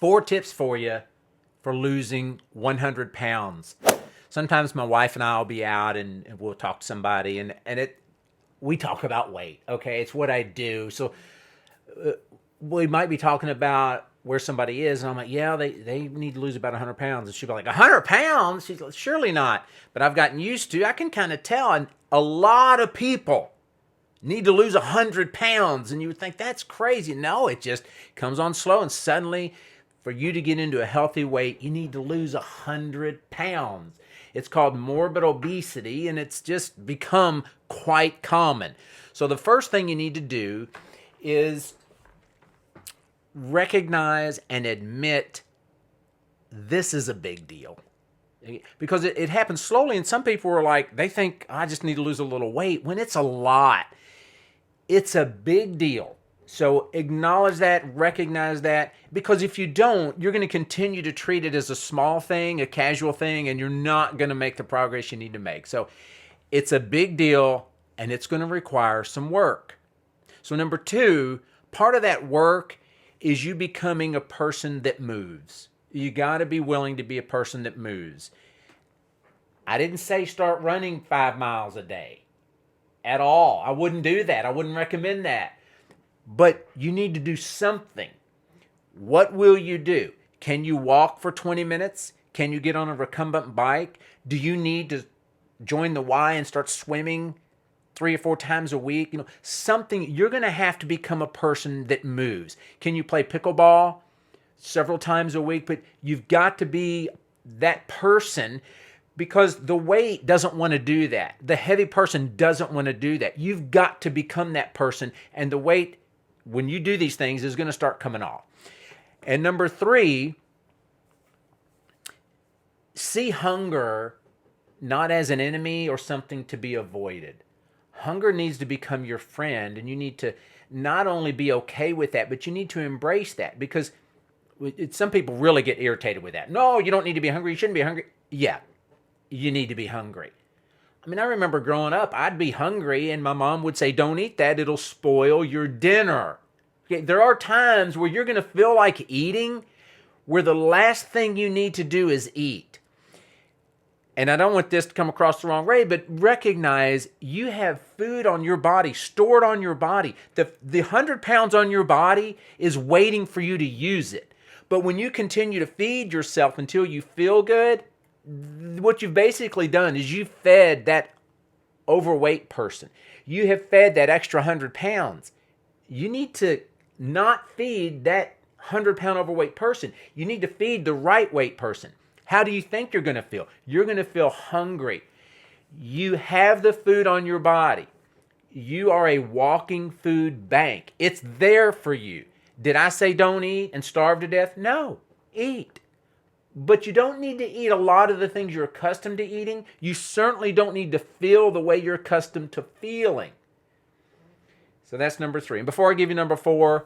4 tips for you for losing 100 pounds. Sometimes my wife and I will be out and we'll talk to somebody and we talk about weight, okay? It's what I do. So we might be talking about where somebody is, and I'm like, yeah, they need to lose about 100 pounds. And she'll be like, 100 pounds? She's like, surely not. But I've gotten used to, I can kind of tell, and a lot of people need to lose 100 pounds. And you would think, that's crazy. No, it just comes on slow, and suddenly, for you to get into a healthy weight, you need to lose 100 pounds. It's called morbid obesity, and it's just become quite common. So the first thing you need to do is recognize and admit this is a big deal. Because it happens slowly, and some people are like, they think, I just need to lose a little weight, when it's a lot. It's a big deal. So acknowledge that, recognize that, because if you don't, you're going to continue to treat it as a small thing, a casual thing, and you're not going to make the progress you need to make. So it's a big deal, and it's going to require some work. So number 2, part of that work is you becoming a person that moves. You got to be willing to be a person that moves. I didn't say start running 5 miles a day at all. I wouldn't do that. I wouldn't recommend that. But you need to do something. What will you do? Can you walk for 20 minutes? Can you get on a recumbent bike? Do you need to join the Y and start swimming 3 or 4 times a week? You know, something. You're going to have to become a person that moves. Can you play pickleball several times a week? But you've got to be that person, because the weight doesn't want to do that. The heavy person doesn't want to do that. You've got to become that person, and the weight, when you do these things, is going to start coming off. And number 3, see hunger not as an enemy or something to be avoided. Hunger needs to become your friend, and you need to not only be okay with that, but you need to embrace that, because some people really get irritated with that. No, you don't need to be hungry. You shouldn't be hungry. Yeah, you need to be hungry. I mean, I remember growing up, I'd be hungry, and my mom would say, don't eat that. It'll spoil your dinner. Okay, there are times where you're going to feel like eating, where the last thing you need to do is eat. And I don't want this to come across the wrong way, but recognize you have food on your body, stored on your body. The 100 pounds on your body is waiting for you to use it. But when you continue to feed yourself until you feel good, what you've basically done is you've fed that overweight person. You have fed that extra 100 pounds. You need to not feed that 100-pound overweight person. You need to feed the right weight person. How do you think you're going to feel? You're going to feel hungry. You have the food on your body. You are a walking food bank. It's there for you. Did I say don't eat and starve to death? No, eat. But you don't need to eat a lot of the things you're accustomed to eating. You certainly don't need to feel the way you're accustomed to feeling. So that's number 3. And before I give you number 4,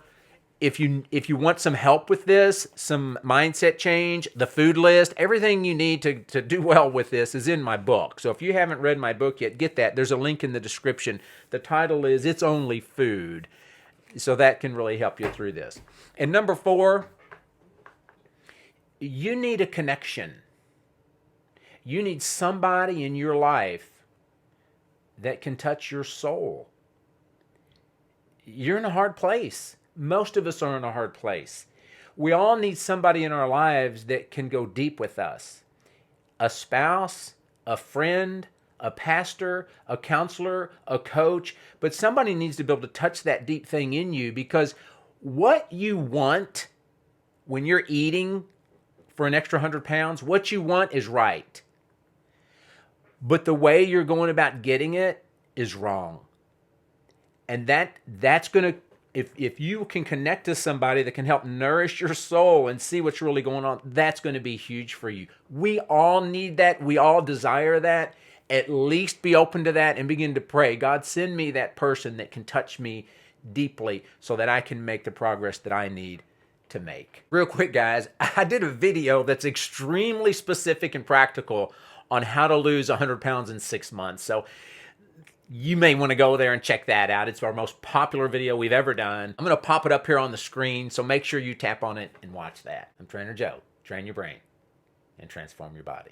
if you want some help with this, some mindset change, the food list, everything you need to do well with this is in my book. So if you haven't read my book yet, get that. There's a link in the description. The title is It's Only Food. So that can really help you through this. And number 4, you need a connection. You need somebody in your life that can touch your soul. You're in a hard place. Most of us are in a hard place. We all need somebody in our lives that can go deep with us. A spouse, a friend, a pastor, a counselor, a coach, but somebody needs to be able to touch that deep thing in you, because what you want when you're eating for an extra 100 pounds, what you want is right. But the way you're going about getting it is wrong. And that's going to, if you can connect to somebody that can help nourish your soul and see what's really going on, that's going to be huge for you. We all need that. We all desire that. At least be open to that and begin to pray. God, send me that person that can touch me deeply so that I can make the progress that I need to make. Real quick, guys, I did a video that's extremely specific and practical on how to lose 100 pounds in 6 months. So you may want to go there and check that out. It's our most popular video we've ever done. I'm going to pop it up here on the screen, so make sure you tap on it and watch that. I'm Trainer Joe. Train your brain and transform your body.